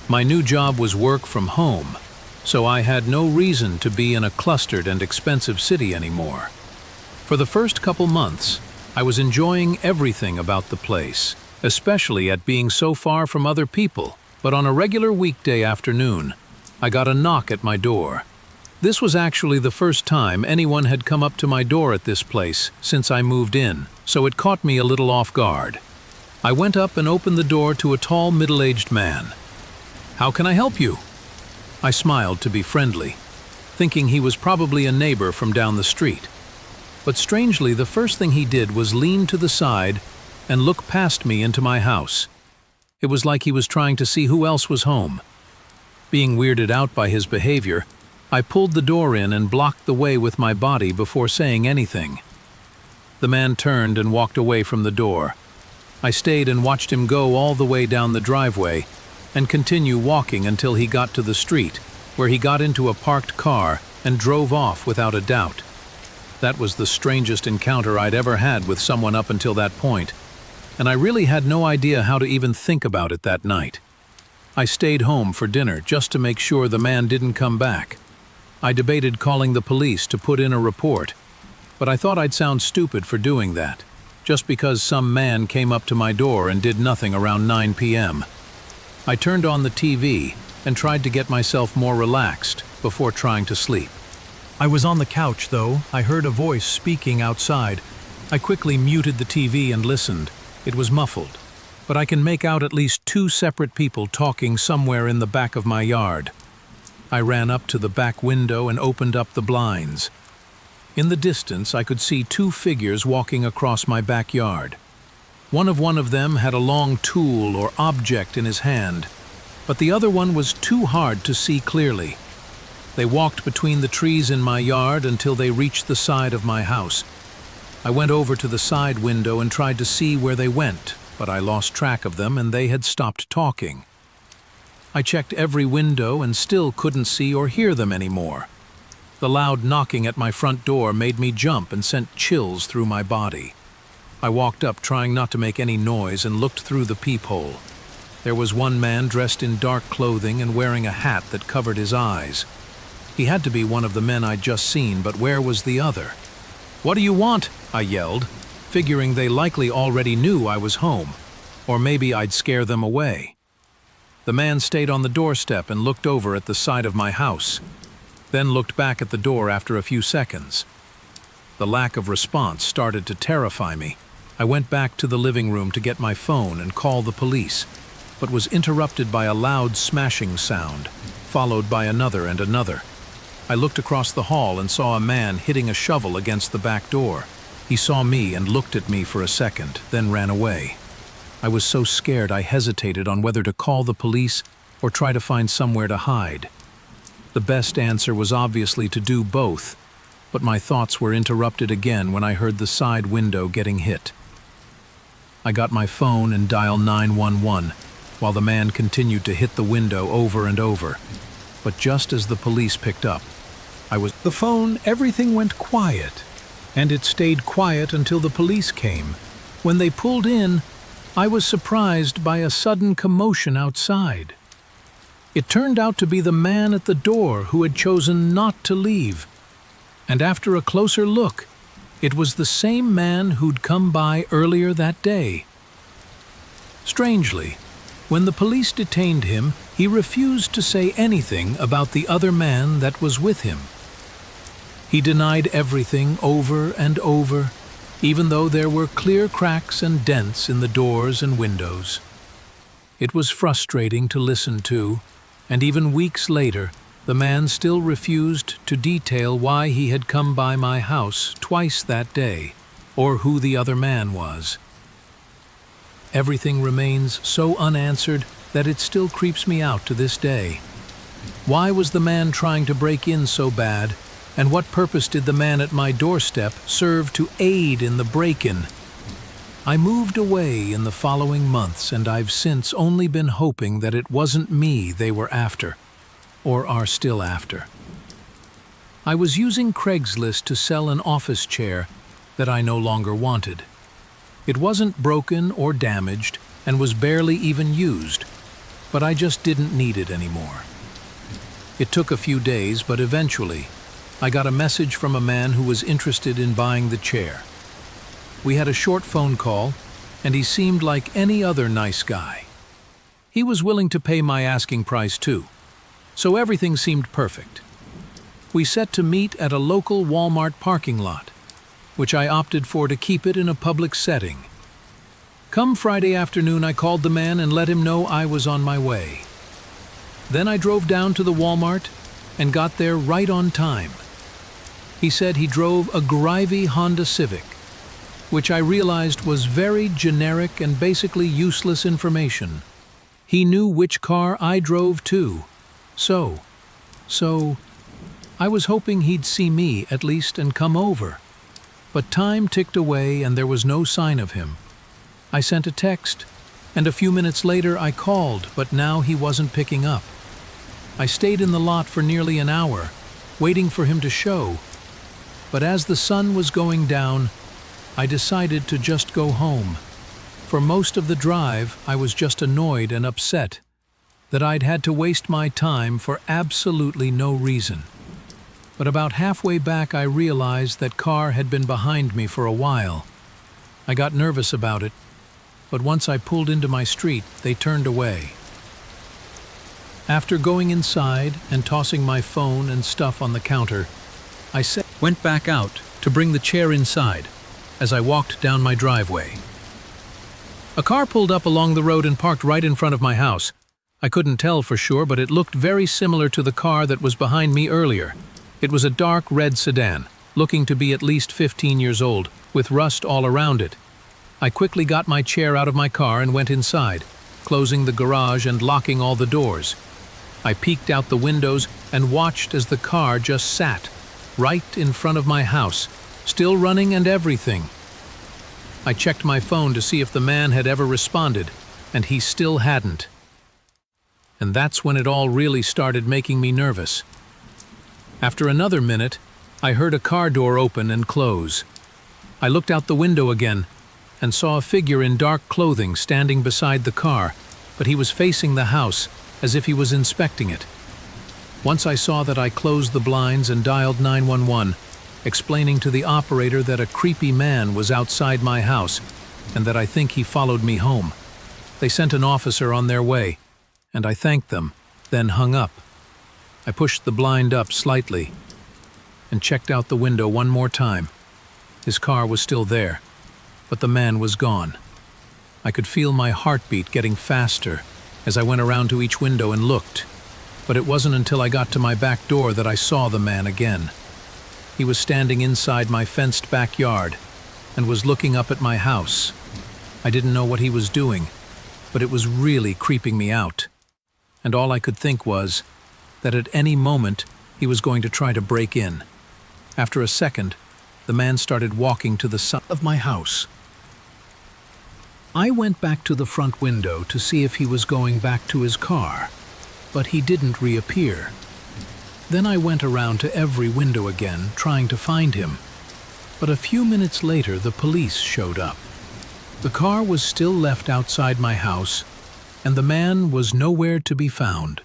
My new job was work from home, so I had no reason to be in a clustered and expensive city anymore. For the first couple months, I was enjoying everything about the place, especially at being so far from other people, but on a regular weekday afternoon, I got a knock at my door. This was actually the first time anyone had come up to my door at this place since I moved in, so it caught me a little off guard. I went up and opened the door to a tall, middle-aged man. "How can I help you?" I smiled to be friendly, thinking he was probably a neighbor from down the street. But strangely, the first thing he did was lean to the side and look past me into my house. It was like he was trying to see who else was home. Being weirded out by his behavior, I pulled the door in and blocked the way with my body before saying anything. The man turned and walked away from the door. I stayed and watched him go all the way down the driveway and continue walking until he got to the street, where he got into a parked car and drove off without a doubt. That was the strangest encounter I'd ever had with someone up until that point, and I really had no idea how to even think about it that night. I stayed home for dinner just to make sure the man didn't come back. I debated calling the police to put in a report, but I thought I'd sound stupid for doing that, just because some man came up to my door and did nothing around 9 p.m. I turned on the TV and tried to get myself more relaxed before trying to sleep. I was on the couch, though. I heard a voice speaking outside. I quickly muted the TV and listened. It was muffled, but I can make out at least 2 separate people talking somewhere in the back of my yard. I ran up to the back window and opened up the blinds. In the distance, I could see 2 figures walking across my backyard. One of them had a long tool or object in his hand, but the other one was too hard to see clearly. They walked between the trees in my yard until they reached the side of my house. I went over to the side window and tried to see where they went, but I lost track of them and they had stopped talking. I checked every window and still couldn't see or hear them anymore. The loud knocking at my front door made me jump and sent chills through my body. I walked up, trying not to make any noise, and looked through the peephole. There was one man dressed in dark clothing and wearing a hat that covered his eyes. He had to be one of the men I'd just seen, but where was the other? "What do you want?" I yelled, figuring they likely already knew I was home, or maybe I'd scare them away. The man stayed on the doorstep and looked over at the side of my house, then looked back at the door after a few seconds. The lack of response started to terrify me. I went back to the living room to get my phone and call the police. but was interrupted by a loud smashing sound, followed by another and another. I looked across the hall and saw a man hitting a shovel against the back door. He saw me and looked at me for a second, then ran away. I was so scared I hesitated on whether to call the police or try to find somewhere to hide. The best answer was obviously to do both, but my thoughts were interrupted again when I heard the side window getting hit. I got my phone and dialed 911, while the man continued to hit the window over and over. But just as the police picked up, the phone, everything went quiet. And it stayed quiet until the police came. When they pulled in, I was surprised by a sudden commotion outside. It turned out to be the man at the door who had chosen not to leave. And after a closer look, it was the same man who'd come by earlier that day. Strangely, when the police detained him, he refused to say anything about the other man that was with him. He denied everything over and over, even though there were clear cracks and dents in the doors and windows. It was frustrating to listen to, and even weeks later, the man still refused to detail why he had come by my house twice that day, or who the other man was. Everything remains so unanswered that it still creeps me out to this day. Why was the man trying to break in so bad? And what purpose did the man at my doorstep serve to aid in the break-in? I moved away in the following months, and I've since only been hoping that it wasn't me they were after, or are still after. I was using Craigslist to sell an office chair that I no longer wanted. It wasn't broken or damaged and was barely even used, but I just didn't need it anymore. It took a few days, but eventually, I got a message from a man who was interested in buying the chair. We had a short phone call, and he seemed like any other nice guy. He was willing to pay my asking price too, so everything seemed perfect. We set to meet at a local Walmart parking lot, which I opted for to keep it in a public setting. Come Friday afternoon, I called the man and let him know I was on my way. Then I drove down to the Walmart and got there right on time. He said he drove a grimy Honda Civic, which I realized was very generic and basically useless information. He knew which car I drove too. So, I was hoping he'd see me at least and come over. But time ticked away and there was no sign of him. I sent a text, and a few minutes later I called, but now he wasn't picking up. I stayed in the lot for nearly an hour, waiting for him to show. But as the sun was going down, I decided to just go home. For most of the drive, I was just annoyed and upset that I'd had to waste my time for absolutely no reason. But about halfway back, I realized that car had been behind me for a while. I got nervous about it, but once I pulled into my street, they turned away. After going inside and tossing my phone and stuff on the counter, I went back out to bring the chair inside as I walked down my driveway. A car pulled up along the road and parked right in front of my house. I couldn't tell for sure, but it looked very similar to the car that was behind me earlier. It was a dark red sedan, looking to be at least 15 years old, with rust all around it. I quickly got my chair out of my car and went inside, closing the garage and locking all the doors. I peeked out the windows and watched as the car just sat right in front of my house, still running and everything. I checked my phone to see if the man had ever responded, and he still hadn't. And that's when it all really started making me nervous. After another minute, I heard a car door open and close. I looked out the window again and saw a figure in dark clothing standing beside the car, but he was facing the house as if he was inspecting it. Once I saw that, I closed the blinds and dialed 911, explaining to the operator that a creepy man was outside my house and that I think he followed me home. They sent an officer on their way, and I thanked them, then hung up. I pushed the blind up slightly and checked out the window one more time. His car was still there, but the man was gone. I could feel my heartbeat getting faster as I went around to each window and looked, but it wasn't until I got to my back door that I saw the man again. He was standing inside my fenced backyard and was looking up at my house. I didn't know what he was doing, but it was really creeping me out. And all I could think was that at any moment he was going to try to break in. After a second, the man started walking to the side of my house. I went back to the front window to see if he was going back to his car, but he didn't reappear. Then I went around to every window again, trying to find him. But a few minutes later, the police showed up. The car was still left outside my house, and the man was nowhere to be found.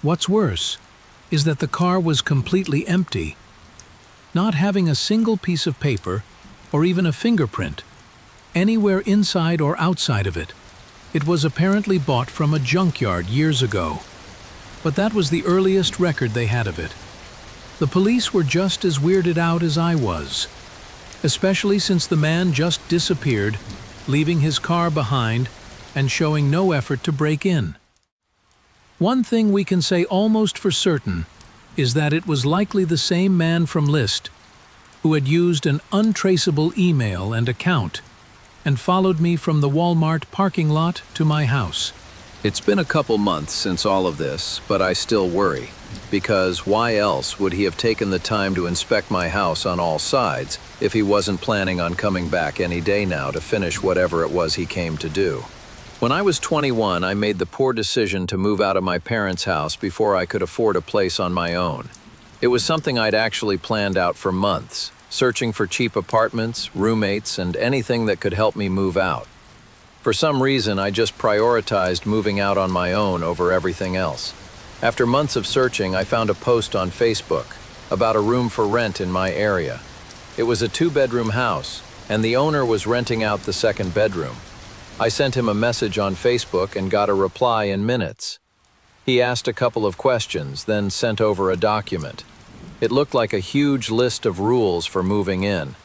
What's worse is that the car was completely empty, not having a single piece of paper or even a fingerprint anywhere inside or outside of it. It was apparently bought from a junkyard years ago, but that was the earliest record they had of it. The police were just as weirded out as I was, especially since the man just disappeared, leaving his car behind and showing no effort to break in. One thing we can say almost for certain is that it was likely the same man from List who had used an untraceable email and account and followed me from the Walmart parking lot to my house. It's been a couple months since all of this, but I still worry, because why else would he have taken the time to inspect my house on all sides if he wasn't planning on coming back any day now to finish whatever it was he came to do? When I was 21, I made the poor decision to move out of my parents' house before I could afford a place on my own. It was something I'd actually planned out for months, searching for cheap apartments, roommates, and anything that could help me move out. For some reason, I just prioritized moving out on my own over everything else. After months of searching, I found a post on Facebook about a room for rent in my area. It was a 2-bedroom house, and the owner was renting out the second bedroom. I sent him a message on Facebook and got a reply in minutes. He asked a couple of questions, then sent over a document. It looked like a huge list of rules for moving in.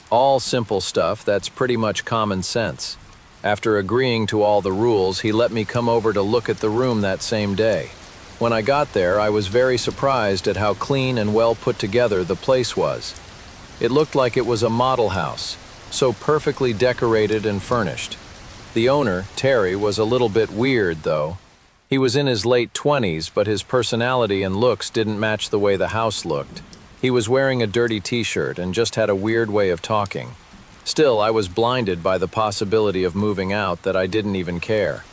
All simple stuff that's pretty much common sense. After agreeing to all the rules, he let me come over to look at the room that same day. When I got there, I was very surprised at how clean and well put together the place was. It looked like it was a model house, so perfectly decorated and furnished. The owner, Terry, was a little bit weird, though. He was in his late 20s, but his personality and looks didn't match the way the house looked. He was wearing a dirty t-shirt and just had a weird way of talking. Still, I was blinded by the possibility of moving out that I didn't even care.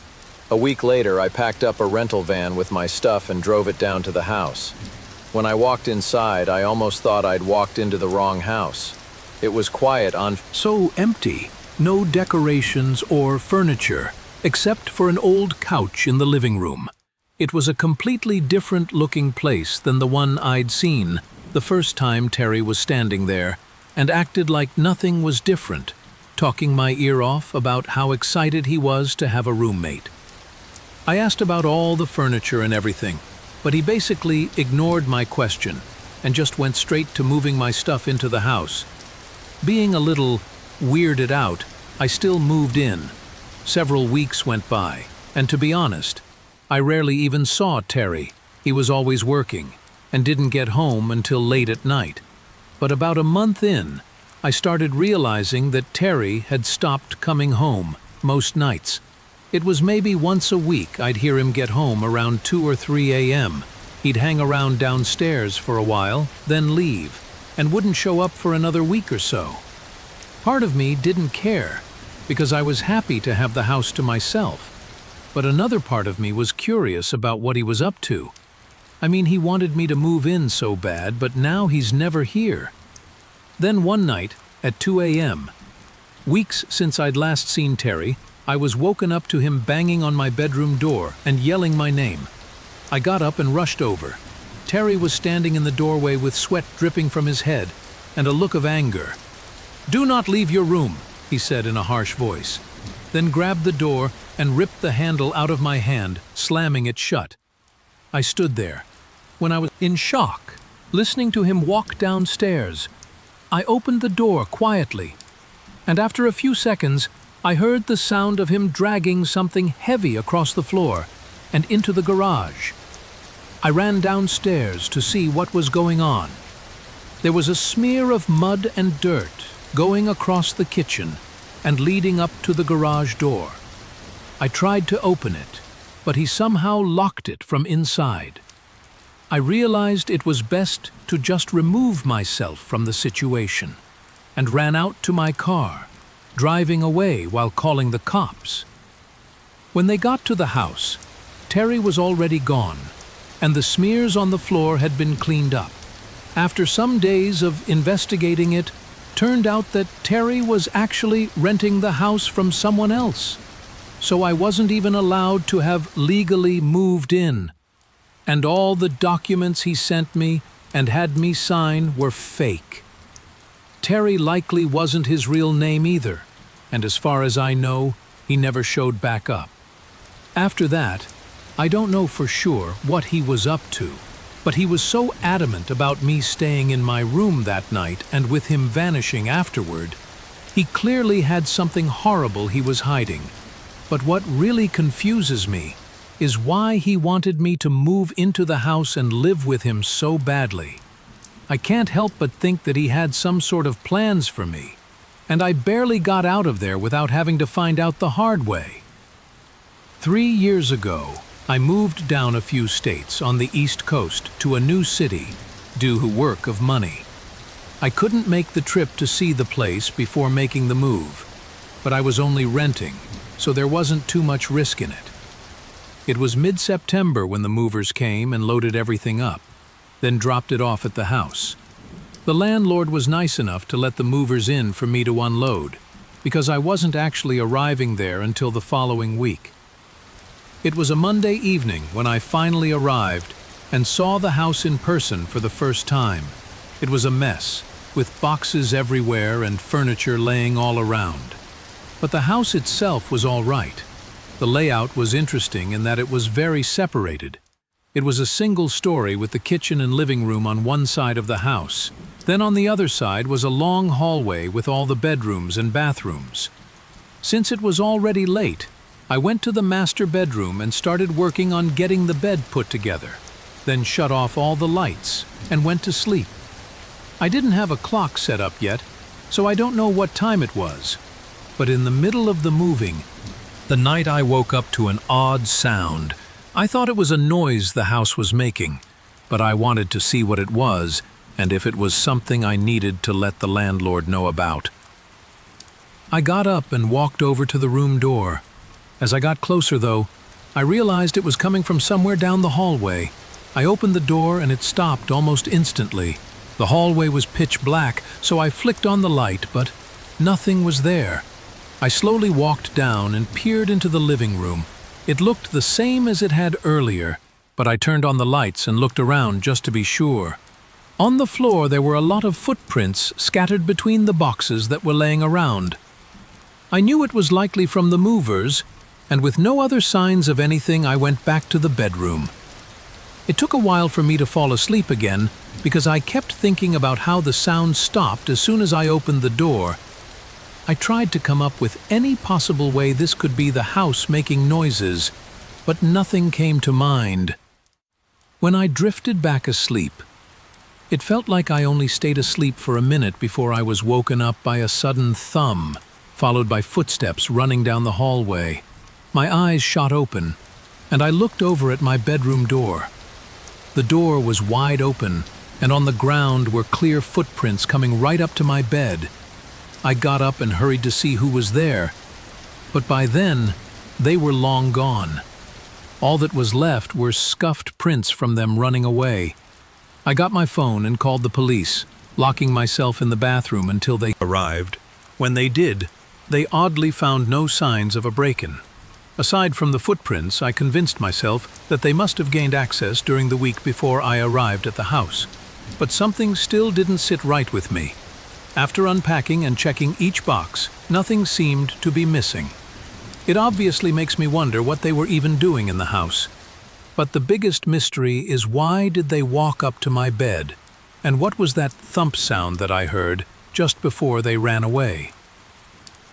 A week later, I packed up a rental van with my stuff and drove it down to the house. When I walked inside, I almost thought I'd walked into the wrong house. It was quiet on... So empty, no decorations or furniture, except for an old couch in the living room. It was a completely different-looking place than the one I'd seen the first time Terry was standing there, and acted like nothing was different, talking my ear off about how excited he was to have a roommate. I asked about all the furniture and everything, but he basically ignored my question and just went straight to moving my stuff into the house. Being a little weirded out, I still moved in. Several weeks went by, and to be honest, I rarely even saw Terry. He was always working and didn't get home until late at night. But about a month in, I started realizing that Terry had stopped coming home most nights. It was maybe once a week I'd hear him get home around 2 or 3 a.m. He'd hang around downstairs for a while, then leave, and wouldn't show up for another week or so. Part of me didn't care, because I was happy to have the house to myself. But another part of me was curious about what he was up to. I mean, he wanted me to move in so bad, but now he's never here. Then one night, at 2 a.m., weeks since I'd last seen Terry, I was woken up to him banging on my bedroom door and yelling my name. I got up and rushed over. Terry was standing in the doorway with sweat dripping from his head and a look of anger. "Do not leave your room," he said in a harsh voice, then grabbed the door and ripped the handle out of my hand, slamming it shut. I stood there, when I was in shock, listening to him walk downstairs. I opened the door quietly, and after a few seconds, I heard the sound of him dragging something heavy across the floor and into the garage. I ran downstairs to see what was going on. There was a smear of mud and dirt going across the kitchen and leading up to the garage door. I tried to open it, but he somehow locked it from inside. I realized it was best to just remove myself from the situation and ran out to my car, driving away while calling the cops. When they got to the house, Terry was already gone, and the smears on the floor had been cleaned up. After some days of investigating it, turned out that Terry was actually renting the house from someone else. So I wasn't even allowed to have legally moved in. And all the documents he sent me and had me sign were fake. Terry likely wasn't his real name either, and as far as I know, he never showed back up. After that, I don't know for sure what he was up to, but he was so adamant about me staying in my room that night and with him vanishing afterward, he clearly had something horrible he was hiding. But what really confuses me is why he wanted me to move into the house and live with him so badly. I can't help but think that he had some sort of plans for me, and I barely got out of there without having to find out the hard way. 3 years ago, I moved down a few states on the East Coast to a new city due to work of money. I couldn't make the trip to see the place before making the move, but I was only renting, so there wasn't too much risk in it. It was mid-September when the movers came and loaded everything up, then dropped it off at the house. The landlord was nice enough to let the movers in for me to unload, because I wasn't actually arriving there until the following week. It was a Monday evening when I finally arrived and saw the house in person for the first time. It was a mess, with boxes everywhere and furniture laying all around. But the house itself was all right. The layout was interesting in that it was very separated. It was a single story with the kitchen and living room on one side of the house. Then on the other side was a long hallway with all the bedrooms and bathrooms. Since it was already late, I went to the master bedroom and started working on getting the bed put together, then shut off all the lights and went to sleep. I didn't have a clock set up yet, so I don't know what time it was. But in the middle of the moving, the night I woke up to an odd sound. I thought it was a noise the house was making, but I wanted to see what it was and if it was something I needed to let the landlord know about. I got up and walked over to the room door. As I got closer, though, I realized it was coming from somewhere down the hallway. I opened the door and it stopped almost instantly. The hallway was pitch black, so I flicked on the light, but nothing was there. I slowly walked down and peered into the living room. It looked the same as it had earlier, but I turned on the lights and looked around just to be sure. On the floor there were a lot of footprints scattered between the boxes that were laying around. I knew it was likely from the movers, and with no other signs of anything, I went back to the bedroom. It took a while for me to fall asleep again because I kept thinking about how the sound stopped as soon as I opened the door. I tried to come up with any possible way this could be the house making noises, but nothing came to mind. When I drifted back asleep, it felt like I only stayed asleep for a minute before I was woken up by a sudden thump, followed by footsteps running down the hallway. My eyes shot open, and I looked over at my bedroom door. The door was wide open, and on the ground were clear footprints coming right up to my bed. I got up and hurried to see who was there, but by then, they were long gone. All that was left were scuffed prints from them running away. I got my phone and called the police, locking myself in the bathroom until they arrived. When they did, they oddly found no signs of a break-in. Aside from the footprints, I convinced myself that they must have gained access during the week before I arrived at the house. But something still didn't sit right with me. After unpacking and checking each box, nothing seemed to be missing. It obviously makes me wonder what they were even doing in the house. But the biggest mystery is why did they walk up to my bed? And what was that thump sound that I heard just before they ran away?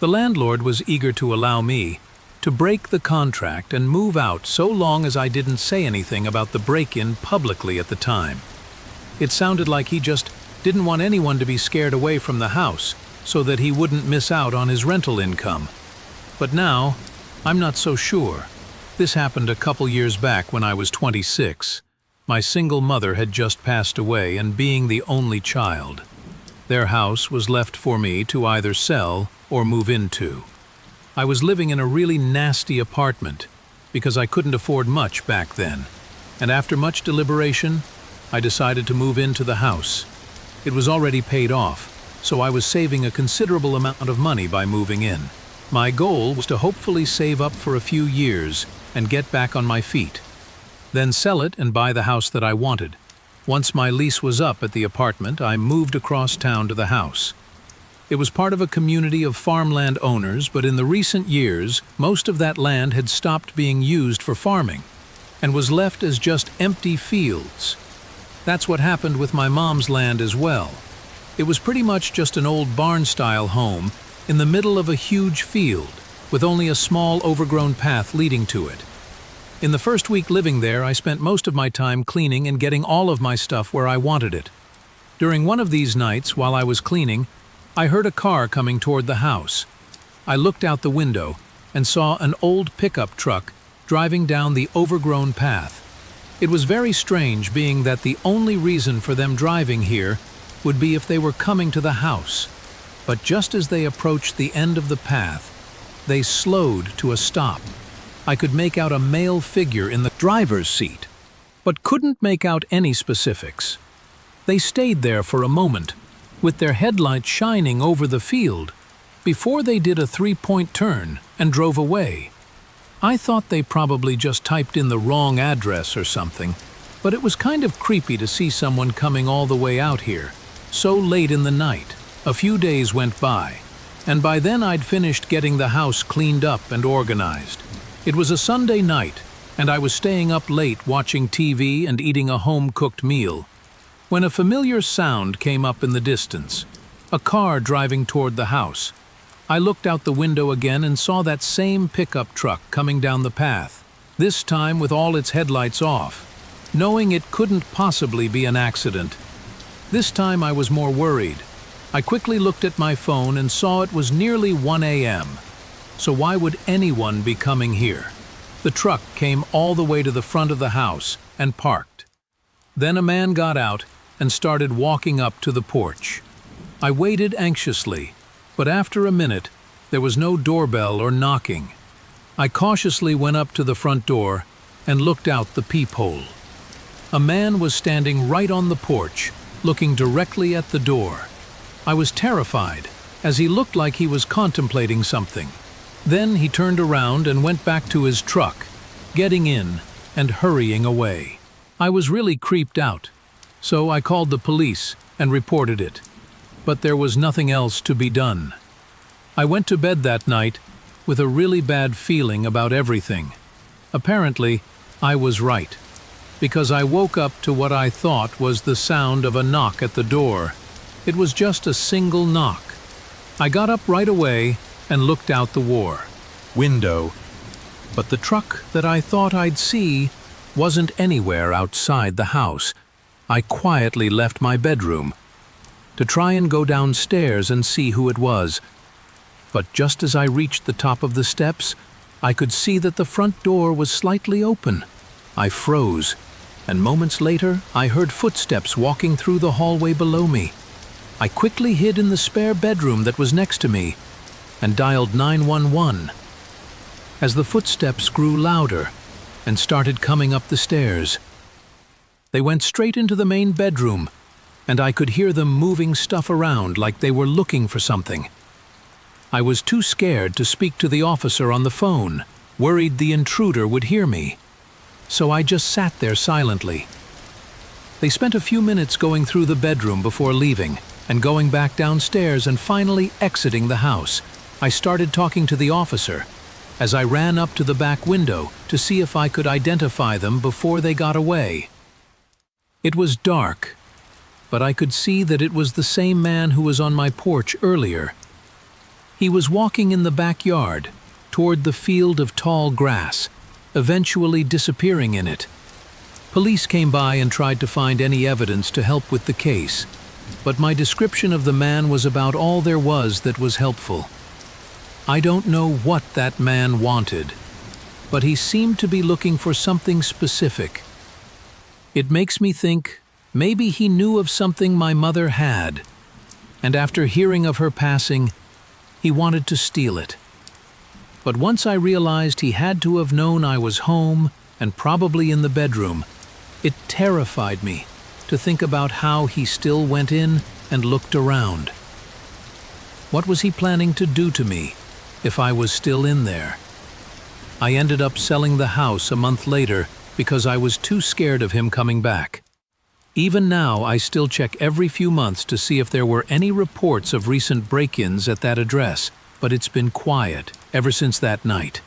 The landlord was eager to allow me to break the contract and move out so long as I didn't say anything about the break-in publicly at the time. It sounded like he just didn't want anyone to be scared away from the house so that he wouldn't miss out on his rental income. But now, I'm not so sure. This happened a couple years back when I was 26. My single mother had just passed away, and being the only child, their house was left for me to either sell or move into. I was living in a really nasty apartment because I couldn't afford much back then, and after much deliberation, I decided to move into the house. It was already paid off, so I was saving a considerable amount of money by moving in. My goal was to hopefully save up for a few years and get back on my feet, then sell it and buy the house that I wanted. Once my lease was up at the apartment, I moved across town to the house. It was part of a community of farmland owners, but in the recent years, most of that land had stopped being used for farming and was left as just empty fields. That's what happened with my mom's land as well. It was pretty much just an old barn-style home in the middle of a huge field, with only a small overgrown path leading to it. In the first week living there, I spent most of my time cleaning and getting all of my stuff where I wanted it. During one of these nights, while I was cleaning, I heard a car coming toward the house. I looked out the window and saw an old pickup truck driving down the overgrown path. It was very strange, being that the only reason for them driving here would be if they were coming to the house. But just as they approached the end of the path, they slowed to a stop. I could make out a male figure in the driver's seat, but couldn't make out any specifics. They stayed there for a moment, with their headlights shining over the field, before they did a three-point turn and drove away. I thought they probably just typed in the wrong address or something, but it was kind of creepy to see someone coming all the way out here, so late in the night. A few days went by, and by then I'd finished getting the house cleaned up and organized. It was a Sunday night, and I was staying up late watching TV and eating a home-cooked meal, when a familiar sound came up in the distance, a car driving toward the house. I looked out the window again and saw that same pickup truck coming down the path, this time with all its headlights off, knowing it couldn't possibly be an accident. This time I was more worried. I quickly looked at my phone and saw it was nearly 1 a.m. So why would anyone be coming here? The truck came all the way to the front of the house and parked. Then a man got out and started walking up to the porch. I waited anxiously, but after a minute, there was no doorbell or knocking. I cautiously went up to the front door and looked out the peephole. A man was standing right on the porch, looking directly at the door. I was terrified, as he looked like he was contemplating something. Then he turned around and went back to his truck, getting in and hurrying away. I was really creeped out, so I called the police and reported it. But there was nothing else to be done. I went to bed that night with a really bad feeling about everything. Apparently, I was right, because I woke up to what I thought was the sound of a knock at the door. It was just a single knock. I got up right away and looked out the window, but the truck that I thought I'd see wasn't anywhere outside the house. I quietly left my bedroom to try and go downstairs and see who it was. But just as I reached the top of the steps, I could see that the front door was slightly open. I froze, and moments later I heard footsteps walking through the hallway below me. I quickly hid in the spare bedroom that was next to me and dialed 911. As the footsteps grew louder and started coming up the stairs, they went straight into the main bedroom, and I could hear them moving stuff around like they were looking for something. I was too scared to speak to the officer on the phone, worried the intruder would hear me. So I just sat there silently. They spent a few minutes going through the bedroom before leaving and going back downstairs and finally exiting the house. I started talking to the officer as I ran up to the back window to see if I could identify them before they got away. It was dark, but I could see that it was the same man who was on my porch earlier. He was walking in the backyard, toward the field of tall grass, eventually disappearing in it. Police came by and tried to find any evidence to help with the case, but my description of the man was about all there was that was helpful. I don't know what that man wanted, but he seemed to be looking for something specific. It makes me think maybe he knew of something my mother had, and after hearing of her passing, he wanted to steal it. But once I realized he had to have known I was home and probably in the bedroom, it terrified me to think about how he still went in and looked around. What was he planning to do to me if I was still in there? I ended up selling the house a month later because I was too scared of him coming back. Even now, I still check every few months to see if there were any reports of recent break-ins at that address, but it's been quiet ever since that night.